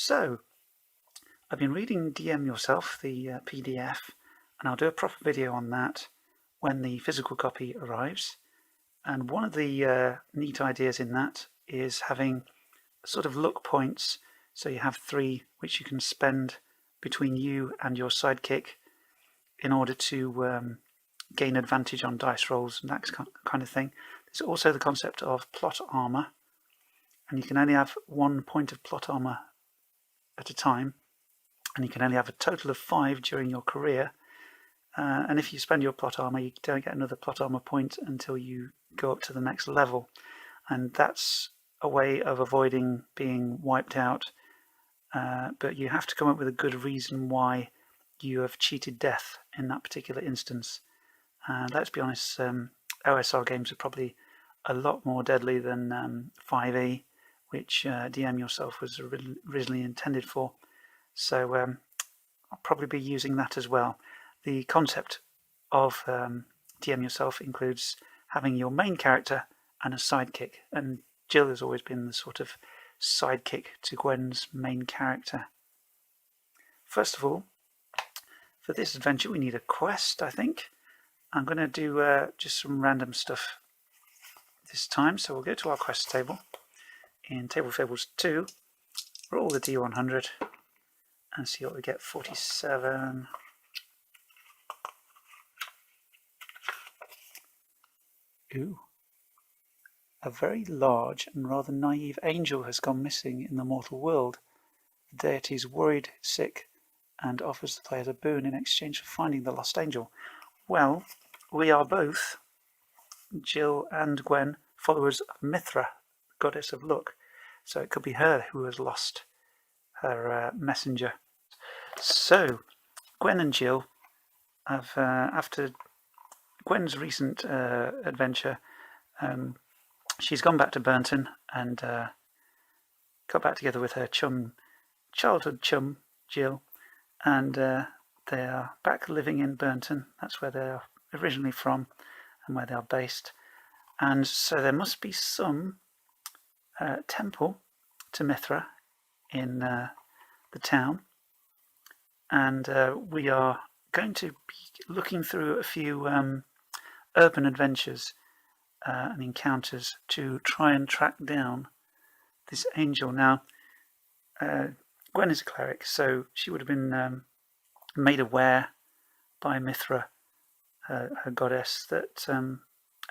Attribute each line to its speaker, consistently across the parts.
Speaker 1: So, I've been reading DM Yourself, the PDF, and I'll do a proper video on that when the physical copy arrives. And one of the neat ideas in that is having sort of luck points. So you have 3 which you can spend between you and your sidekick in order to gain advantage on dice rolls and that kind of thing. There's also the concept of plot armor, and you can only have 1 point of plot armor at a time, and you can only have a total of 5 during your career. And if you spend your plot armor, you don't get another plot armor point until you go up to the next level, and that's a way of avoiding being wiped out. But you have to come up with a good reason why you have cheated death in that particular instance. Let's be honest, OSR games are probably a lot more deadly than 5e, which DM Yourself was originally intended for. So I'll probably be using that as well. The concept of DM Yourself includes having your main character and a sidekick, and Jill has always been the sort of sidekick to Gwen's main character. First of all, for this adventure we need a quest, I think. I'm going to do just some random stuff this time, so we'll go to our quest table. In Table Fables 2, roll the D100 and see what we get. 47. Ooh. A very large and rather naive angel has gone missing in the mortal world. The deity is worried, sick, and offers the players a boon in exchange for finding the lost angel. Well, we are both, Jill and Gwen, followers of Mithra, goddess of luck, so it could be her who has lost her messenger. So, Gwen and Jill have, after Gwen's recent adventure, she's gone back to Burnton and got back together with her childhood chum, Jill, and they are back living in Burnton. That's where they're originally from and where they are based. And so there must be some temple to Mithra in the town. And we are going to be looking through a few urban adventures and encounters to try and track down this angel. Now, Gwen is a cleric, so she would have been made aware by Mithra, her goddess, that an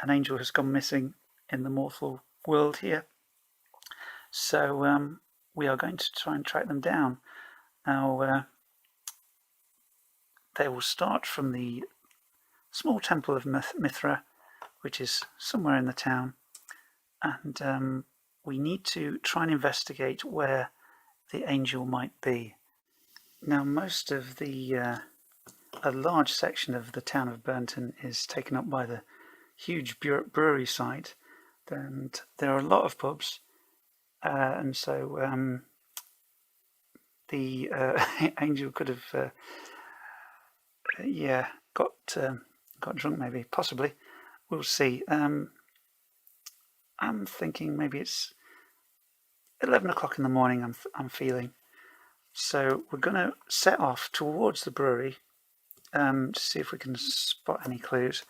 Speaker 1: angel has gone missing in the mortal world here. So we are going to try and track them down. Now, they will start from the small temple of Mithra, which is somewhere in the town, and we need to try and investigate where the angel might be. Now, most of a large section of the town of Burnton is taken up by the huge brewery site, and there are a lot of pubs, and so the angel could have got drunk, maybe, possibly. We'll see. I'm thinking maybe it's 11 o'clock in the morning. I'm feeling. So we're going to set off towards the brewery to see if we can spot any clues,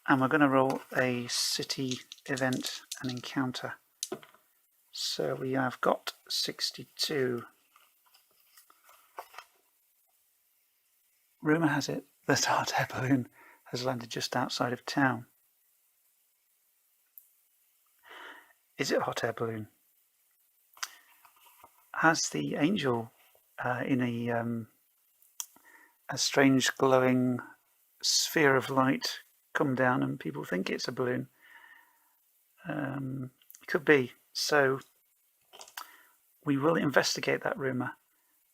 Speaker 1: and we're going to roll a city event and encounter. So we have got 62. Rumour has it that a hot air balloon has landed just outside of town. Is it a hot air balloon? Has the angel in a strange glowing sphere of light come down and people think it's a balloon? Could be. So we will investigate that rumour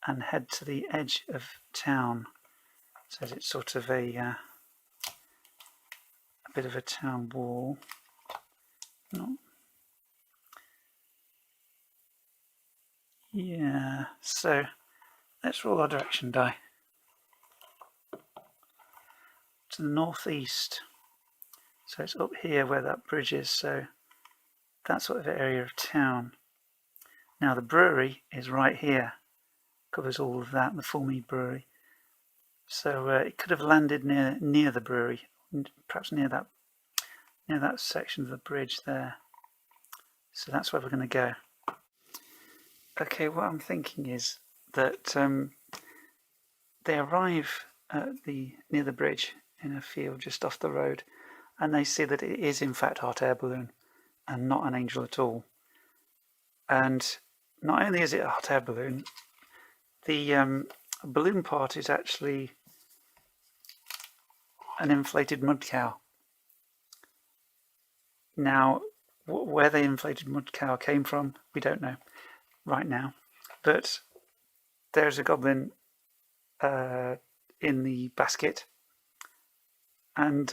Speaker 1: and head to the edge of town. It says it's sort of a bit of a town wall. No. Yeah, so let's roll our direction die. To the northeast. So it's up here where that bridge is, so that sort of area of town. Now the brewery is right here, covers all of that, the Full Mead Brewery. So it could have landed near the brewery, perhaps near that section of the bridge there. So that's where we're going to go. Okay, what I'm thinking is that they arrive near the bridge in a field just off the road, and they see that it is in fact a hot air balloon and not an angel at all. And not only is it a hot air balloon, the balloon part is actually an inflated mud cow. Now, where the inflated mud cow came from, we don't know right now. But there's a goblin in the basket, and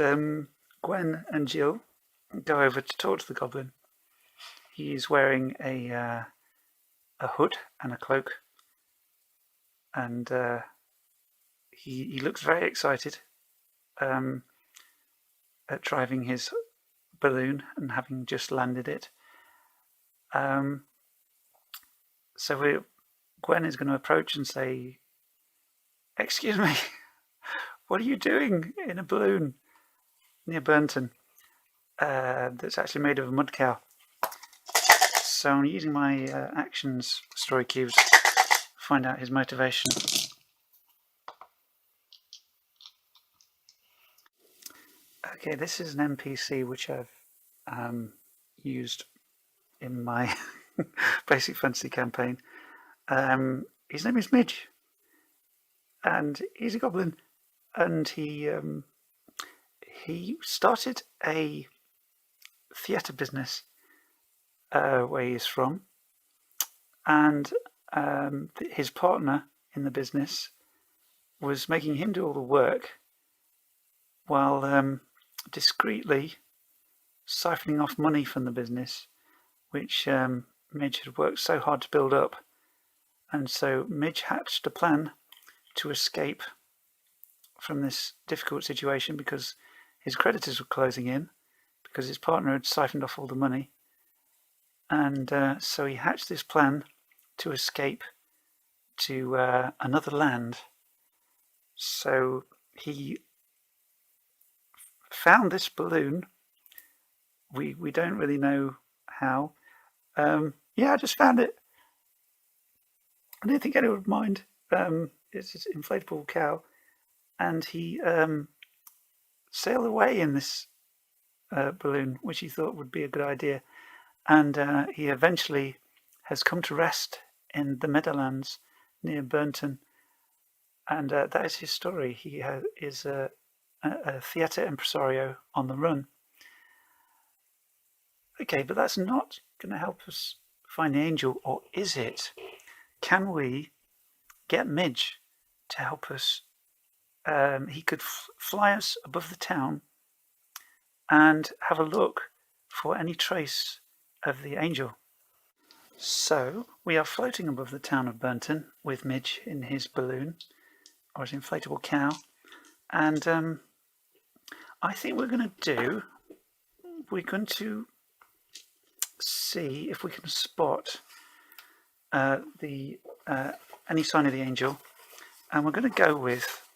Speaker 1: Gwen and Jill go over to talk to the goblin. He's wearing a hood and a cloak, and he looks very excited at driving his balloon and having just landed it. So Gwen is going to approach and say, "Excuse me, what are you doing in a balloon near Burnton that's actually made of a mud cow?" So I'm using my actions story cubes to find out his motivation. Okay, this is an NPC which I've used in my basic fantasy campaign. His name is Midge, and he's a goblin, and he started a theatre business where he's from, and his partner in the business was making him do all the work while discreetly siphoning off money from the business, which Midge had worked so hard to build up. And so Midge hatched a plan to escape from this difficult situation because his creditors were closing in, because his partner had siphoned off all the money. And so he hatched this plan to escape to another land. So he found this balloon. We don't really know how. Yeah, I just found it. I didn't think anyone would mind. It's this inflatable cow, and he sailed away in this balloon, which he thought would be a good idea. And he eventually has come to rest in the Midderlands near Burnton, and that is his story. He is a theatre impresario on the run. Okay, but that's not going to help us find the angel, or is it? Can we get Midge to help us? He could fly us above the town and have a look for any trace of the angel. So we are floating above the town of Burnton with Midge in his balloon, or his inflatable cow, and I think we're going to see if we can spot any sign of the angel, and we're going to go with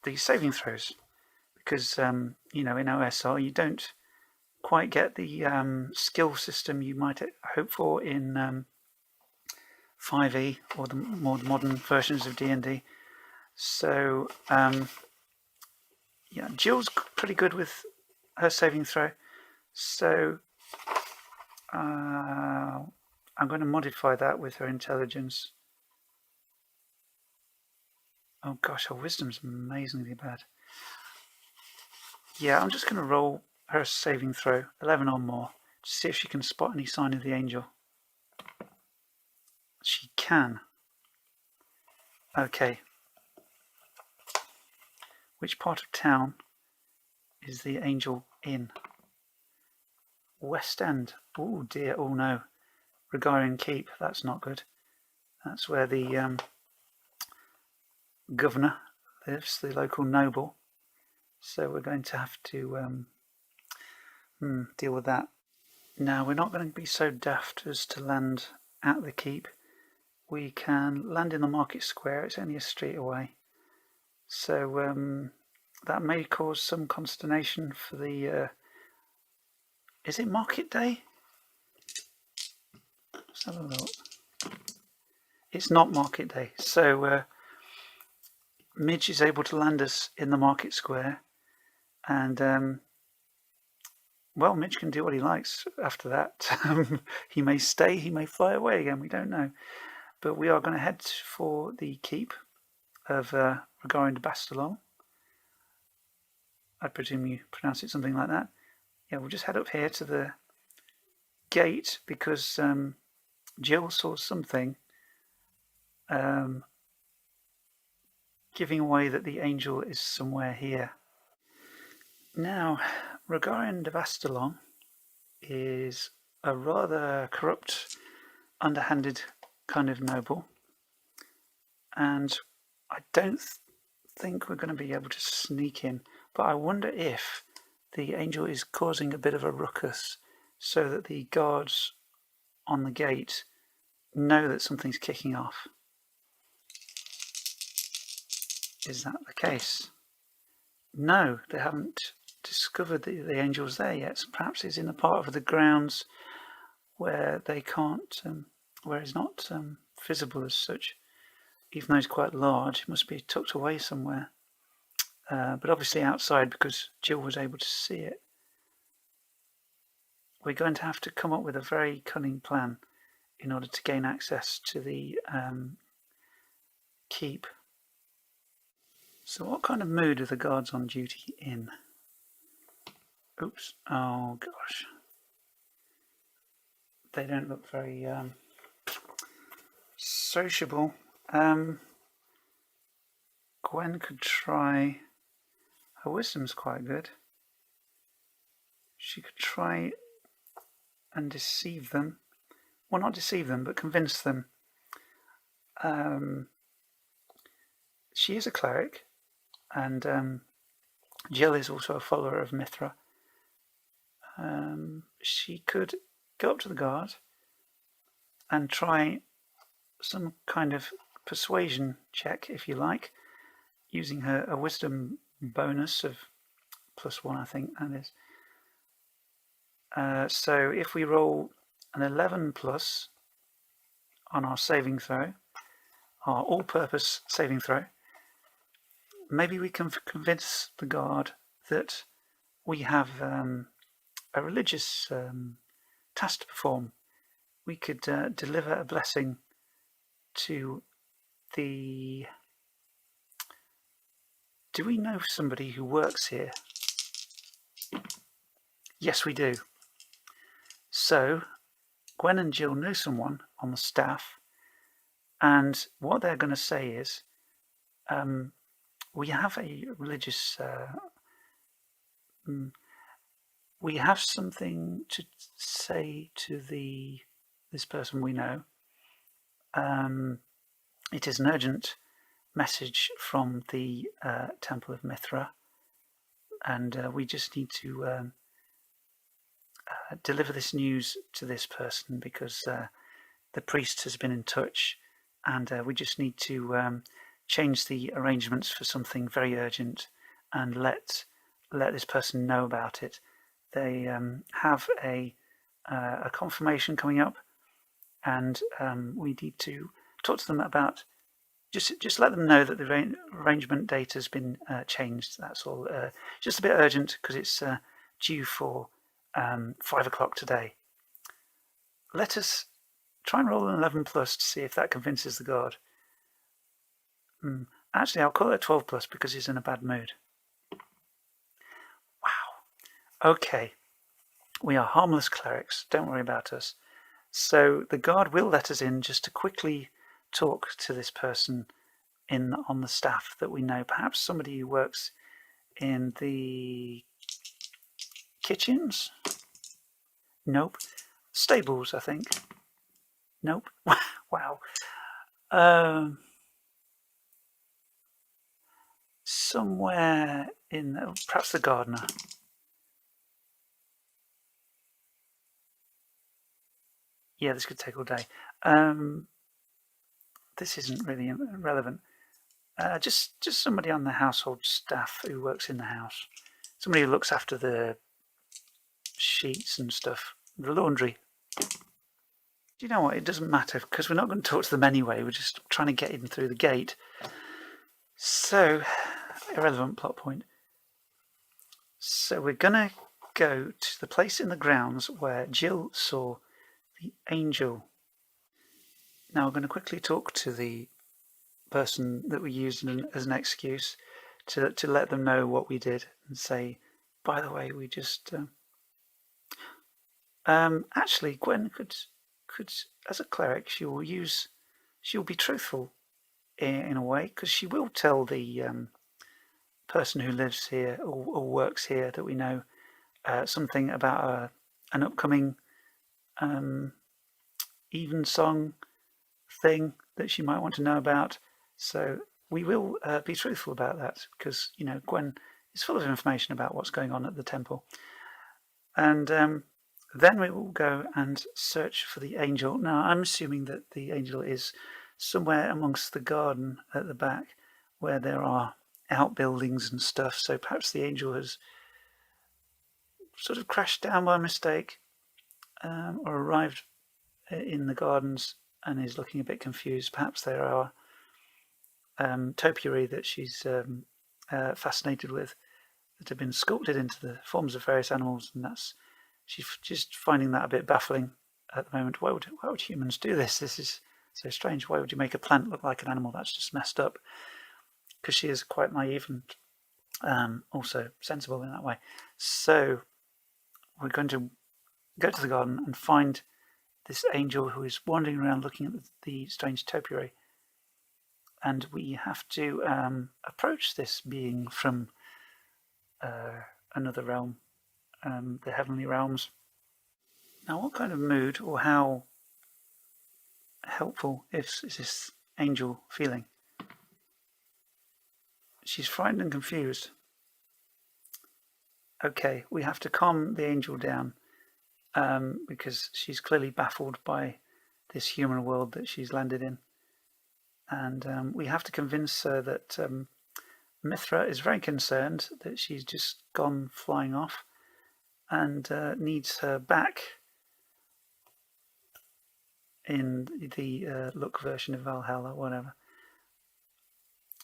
Speaker 1: the saving throws, because in OSR you don't quite get the skill system you might hope for in 5e or the more modern versions of D&D. So yeah, Jill's pretty good with her saving throw, so I'm going to modify that with her intelligence. Oh gosh, her wisdom's amazingly bad. Yeah, I'm just going to roll her saving throw, 11 or more, to see if she can spot any sign of the angel. She can. Okay. Which part of town is the angel in? West End. Oh dear, oh no. Regarian Keep, that's not good. That's where the governor lives, the local noble. So we're going to have to deal with that. Now, we're not going to be so daft as to land at the keep. we can land in the market square. It's only a street away, so that may cause some consternation for the is it market day? Let's have a look. It's not market day, so Midge is able to land us in the market square, and well, Midge can do what he likes after that. He may stay, he may fly away again, we don't know. But we are going to head for the keep of Rory de Bastalon. I presume you pronounce it something like that. Yeah, we'll just head up here to the gate because Jill saw something giving away that the angel is somewhere here. Now, Rory de Bastalon is a rather corrupt, underhanded kind of noble, and I don't think we're going to be able to sneak in, but I wonder if the angel is causing a bit of a ruckus so that the guards on the gate know that something's kicking off. Is that the case? No, they haven't discovered that the angel's there yet. So perhaps it's in a part of the grounds where they can't, where it's not visible as such. Even though it's quite large, it must be tucked away somewhere. But obviously outside because Jill was able to see it. We're going to have to come up with a very cunning plan in order to gain access to the keep. So what kind of mood are the guards on duty in? Oops, oh gosh. They don't look very sociable. Gwen could try, her wisdom's quite good. She could try and deceive them. Well, not deceive them, but convince them. She is a cleric, and Jill is also a follower of Mithra. She could go up to the guard and try some kind of persuasion check, if you like, using a wisdom bonus of +1, I think that is. So if we roll an 11 plus on our saving throw, our all-purpose saving throw, maybe we can convince the guard that we have a religious task to perform. We could deliver a blessing to the... Do we know somebody who works here? Yes, we do. So Gwen and Jill know someone on the staff, and what they're going to say is, we have a religious... we have something to say to this person we know. It is an urgent message from the Temple of Mithra, and we just need to deliver this news to this person because the priest has been in touch, and we just need to change the arrangements for something very urgent and let this person know about it. They have a confirmation coming up, and we need to talk to them about, just let them know that the arrangement date has been changed. That's all. Just a bit urgent because it's due for 5 o'clock today. Let us try and roll an 11 plus to see if that convinces the guard. Actually, I'll call it a 12 plus because he's in a bad mood. Wow. Okay. We are harmless clerics. Don't worry about us. So the guard will let us in just to quickly talk to this person on the staff that we know. Perhaps somebody who works in the kitchens? Nope. Stables, I think. Nope. Wow. Somewhere in, perhaps the gardener. Yeah, this could take all day. this isn't really relevant. Just somebody on the household staff who works in the house. Somebody who looks after the sheets and stuff. The laundry. Do you know what? It doesn't matter because we're not going to talk to them anyway. We're just trying to get in through the gate. So, irrelevant plot point. So we're going to go to the place in the grounds where Jill saw the angel. Now we're going to quickly talk to the person that we used as an excuse to let them know what we did and say, by the way, we just actually Gwen could as a cleric she'll be truthful in a way, because she will tell the person who lives here or works here that we know something about an upcoming evensong thing that she might want to know about. So we will be truthful about that, because Gwen is full of information about what's going on at the temple. And then we will go and search for the angel. Now I'm assuming that the angel is somewhere amongst the garden at the back where there are outbuildings and stuff. So perhaps the angel has sort of crashed down by mistake or arrived in the gardens and is looking a bit confused. Perhaps there are topiary that she's fascinated with that have been sculpted into the forms of various animals, and she's just finding that a bit baffling at the moment. Why would humans do this? This is so strange. Why would you make a plant look like an animal? That's just messed up. Because she is quite naive and also sensible in that way. So we're going to go to the garden and find this angel who is wandering around looking at the strange topiary. And we have to approach this being from another realm, the heavenly realms. Now, what kind of mood or how helpful is this angel feeling? She's frightened and confused. Okay, we have to calm the angel down because she's clearly baffled by this human world that she's landed in. And we have to convince her that Mithra is very concerned that she's just gone flying off and needs her back in the Look version of Valhalla or whatever.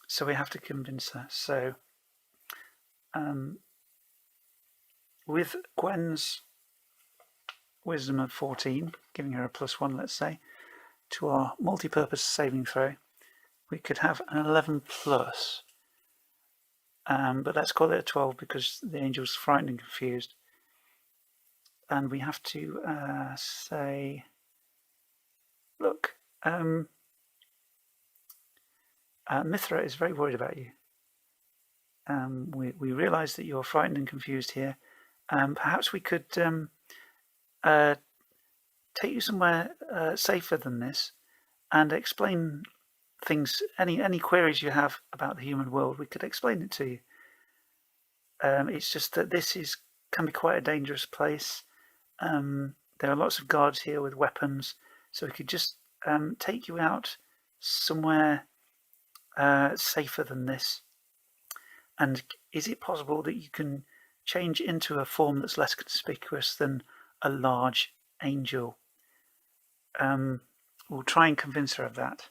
Speaker 1: So we have to convince her. So with Gwen's wisdom of 14, giving her a +1, let's say, to our multi-purpose saving throw, we could have an 11 plus. But let's call it a 12 because the angel's frightened and confused. And we have to say, look, Mithra is very worried about you. We realise that you're frightened and confused here. Perhaps we could take you somewhere safer than this and explain things, any queries you have about the human world, we could explain it to you. It's just that this can be quite a dangerous place. There are lots of guards here with weapons, so we could just take you out somewhere safer than this. And is it possible that you can change into a form that's less conspicuous than a large angel? We'll try and convince her of that.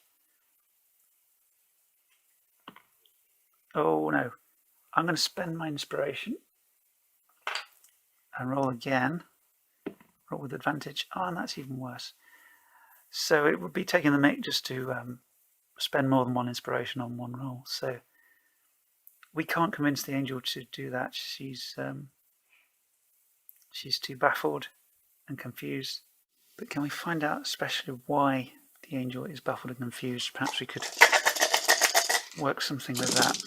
Speaker 1: Oh no, I'm going to spend my inspiration and roll again. Roll with advantage. Oh, and that's even worse. So it would be taking the mick just to spend more than one inspiration on one roll. So we can't convince the angel to do that. She's too baffled and confused. But can we find out especially why the angel is baffled and confused? Perhaps we could work something with that.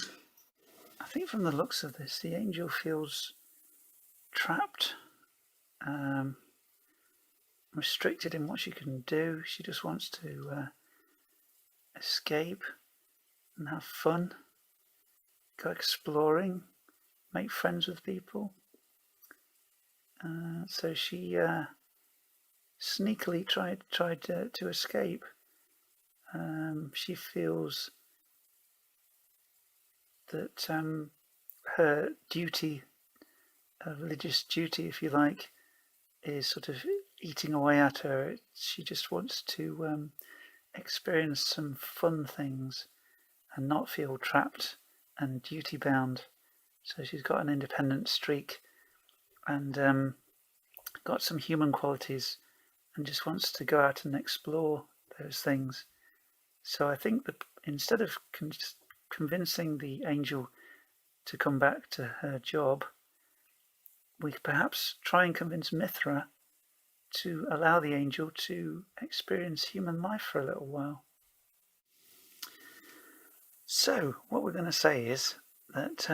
Speaker 1: I think from the looks of this, the angel feels trapped, restricted in what she can do. She just wants to escape and have fun, go exploring, make friends with people. So she sneakily tried to escape She feels that her duty, religious duty, if you like, is sort of eating away at her. She just wants to experience some fun things and not feel trapped and duty bound. So she's got an independent streak and got some human qualities and just wants to go out and explore those things. So I think that instead of convincing the angel to come back to her job, we perhaps try and convince Mithra to allow the angel to experience human life for a little while. So what we're going to say is that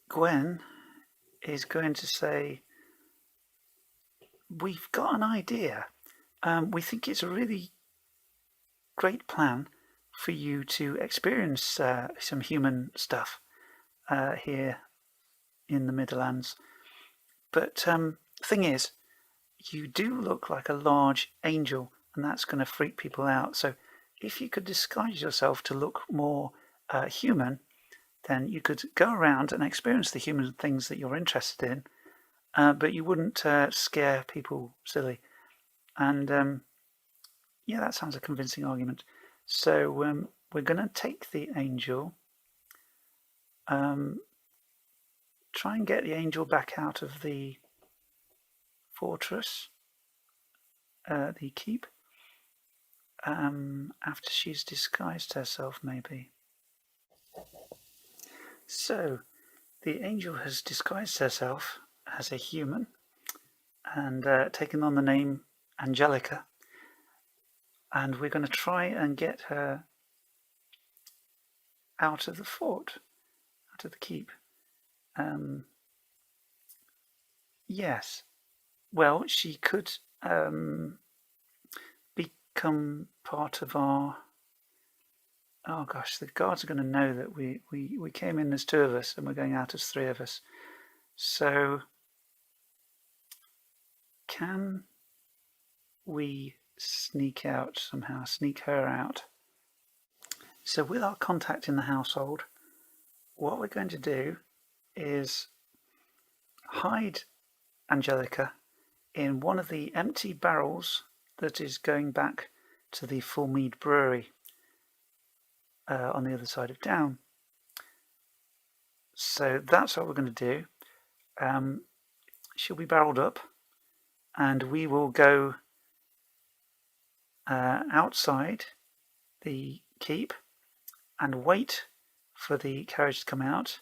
Speaker 1: Gwen is going to say, we've got an idea. We think it's a really great plan for you to experience some human stuff here in the Midderlands. But the thing is, you do look like a large angel, and that's going to freak people out. So if you could disguise yourself to look more human, then you could go around and experience the human things that you're interested in, but you wouldn't scare people silly. And yeah, that sounds a convincing argument. So we're going to take the angel, try and get the angel back out of the fortress, the keep, after she's disguised herself, maybe. So the angel has disguised herself as a human and taken on the name Angelica, and we're going to try and get her out of the fort, out of the keep. Yes, well, she could become part of our... Oh gosh, the guards are going to know that we came in as 2 of us and we're going out as 3 of us. So can we sneak out somehow, sneak her out? So with our contact in the household, what we're going to do is hide Angelica in one of the empty barrels that is going back to the Full Mead Brewery on the other side of town. So that's what we're going to do. She'll be barreled up, and we will go outside the keep and wait for the carriage to come out,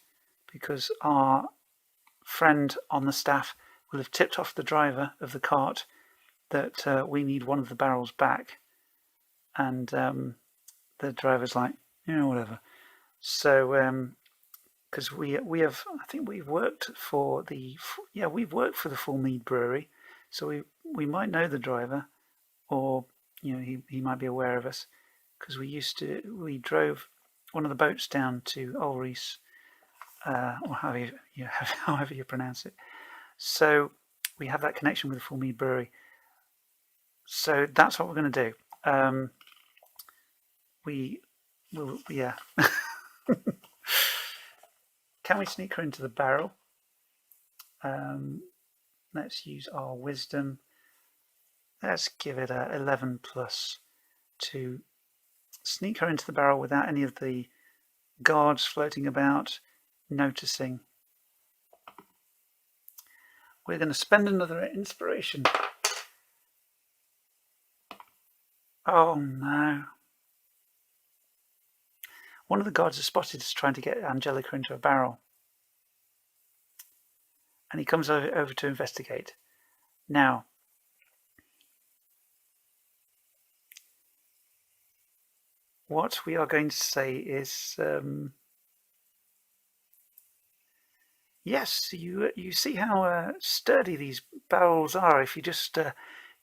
Speaker 1: because our friend on the staff will have tipped off the driver of the cart that we need one of the barrels back, and the driver's like, whatever. So because we have, I think we've worked for the Full Mead Brewery, so we might know the driver, or he might be aware of us, because we drove one of the boats down to Ulrice, or however you pronounce it. So we have that connection with the Full Mead Brewery. So that's what we're going to do. We will, yeah. Can we sneak her into the barrel? Let's use our wisdom. Let's give it a 11 plus to sneak her into the barrel without any of the guards floating about noticing. We're going to spend another inspiration. Oh no. One of the guards has spotted us trying to get Angelica into a barrel, and he comes over to investigate. Now, what we are going to say is, yes, you see how sturdy these barrels are. If you just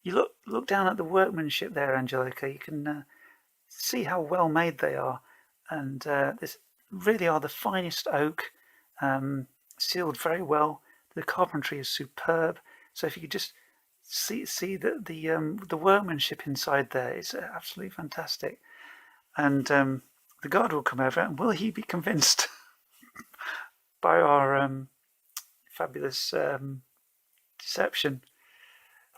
Speaker 1: you look down at the workmanship there, Angelica, you can see how well made they are, and this really are the finest oak, sealed very well. The carpentry is superb. So if you could just see the workmanship inside there is absolutely fantastic. And the guard will come over, and will he be convinced by our fabulous deception?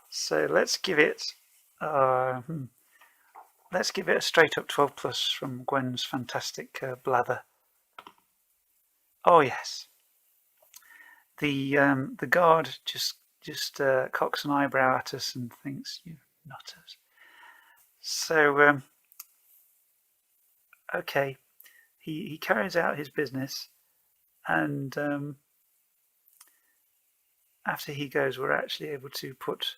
Speaker 1: So let's give it a straight up 12 plus from Gwen's fantastic blather. Oh yes. The guard just cocks an eyebrow at us and thinks, "You nutters." So okay, he carries out his business, and after he goes, we're actually able to put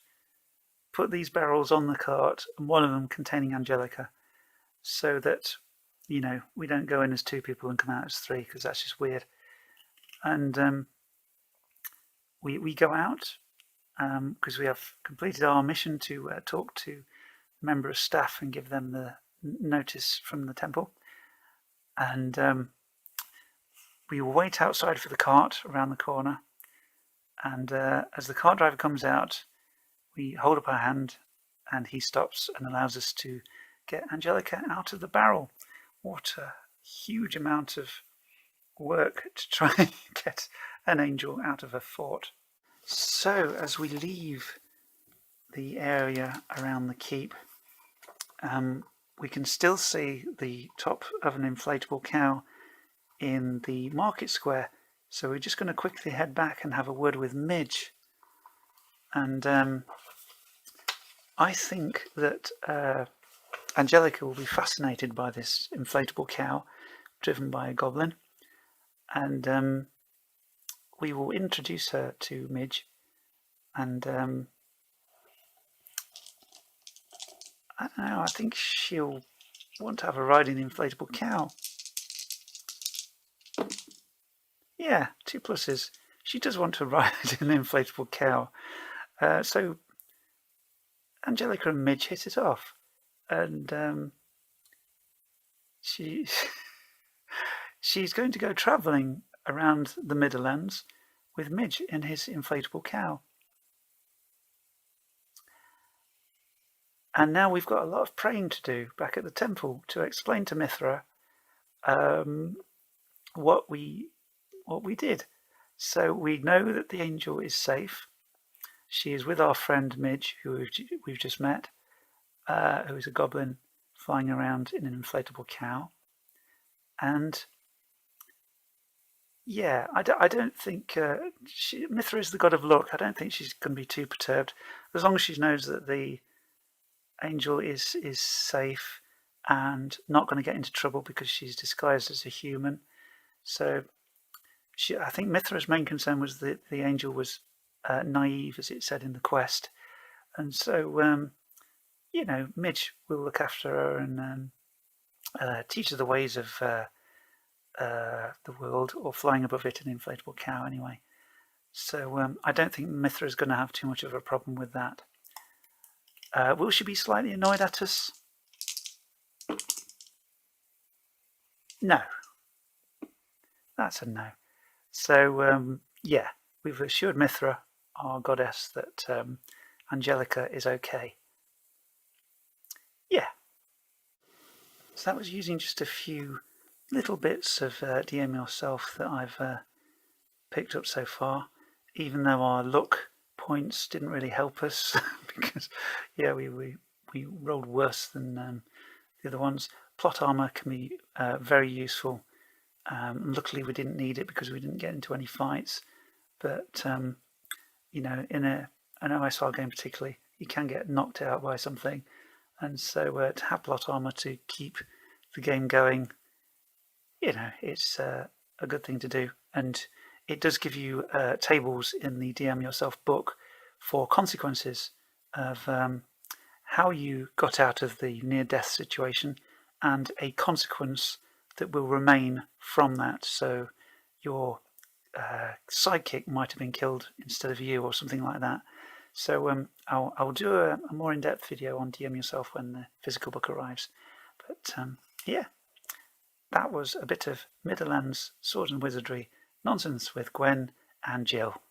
Speaker 1: these barrels on the cart, and one of them containing Angelica, so that, you know, we don't go in as 2 people and come out as 3, because that's just weird. And we go out because we have completed our mission to talk to a member of staff and give them the notice from the temple. And we will wait outside for the cart around the corner. And as the cart driver comes out, we hold up our hand and he stops and allows us to get Angelica out of the barrel. What a huge amount of work to try and get an angel out of a fort. So as we leave the area around the keep, we can still see the top of an inflatable cow in the market square. So we're just going to quickly head back and have a word with Midge. And I think that Angelica will be fascinated by this inflatable cow driven by a goblin. And we will introduce her to Midge. And I don't know, I think she'll want to have a ride in the inflatable cow. Yeah, 2 pluses. She does want to ride in the inflatable cow. So Angelica and Midge hit it off. And she's going to go travelling around the Midderlands with Midge in his inflatable cow. And now we've got a lot of praying to do back at the temple to explain to Mithra what we did. So we know that the angel is safe. She is with our friend Midge, who we've just met, who is a goblin flying around in an inflatable cow. And yeah, I don't think Mithra is the god of luck. I don't think she's going to be too perturbed, as long as she knows that the angel is safe and not going to get into trouble because she's disguised as a human. So I think Mithra's main concern was that the angel was naive, as it said in the quest. And so, you know, Midge will look after her and teach her the ways of the world, or flying above it in an inflatable cow anyway. So I don't think Mithra is going to have too much of a problem with that. Will she be slightly annoyed at us? No. That's a no. So yeah, we've assured Mithra, our goddess, that Angelica is okay. Yeah. So that was using just a few little bits of DM yourself that I've picked up so far, even though our luck points didn't really help us because yeah, we rolled worse than the other ones. Plot armor can be very useful. Luckily we didn't need it because we didn't get into any fights, but you know, in an OSR game particularly, you can get knocked out by something, and so to have plot armor to keep the game going, you know, it's a good thing to do. And it does give you tables in the DM Yourself book for consequences of how you got out of the near-death situation, and a consequence that will remain from that. So your sidekick might have been killed instead of you, or something like that. So I'll do a more in-depth video on DM Yourself when the physical book arrives. But yeah, that was a bit of Midderlands Swords and Wizardry nonsense with Gwen and Jill.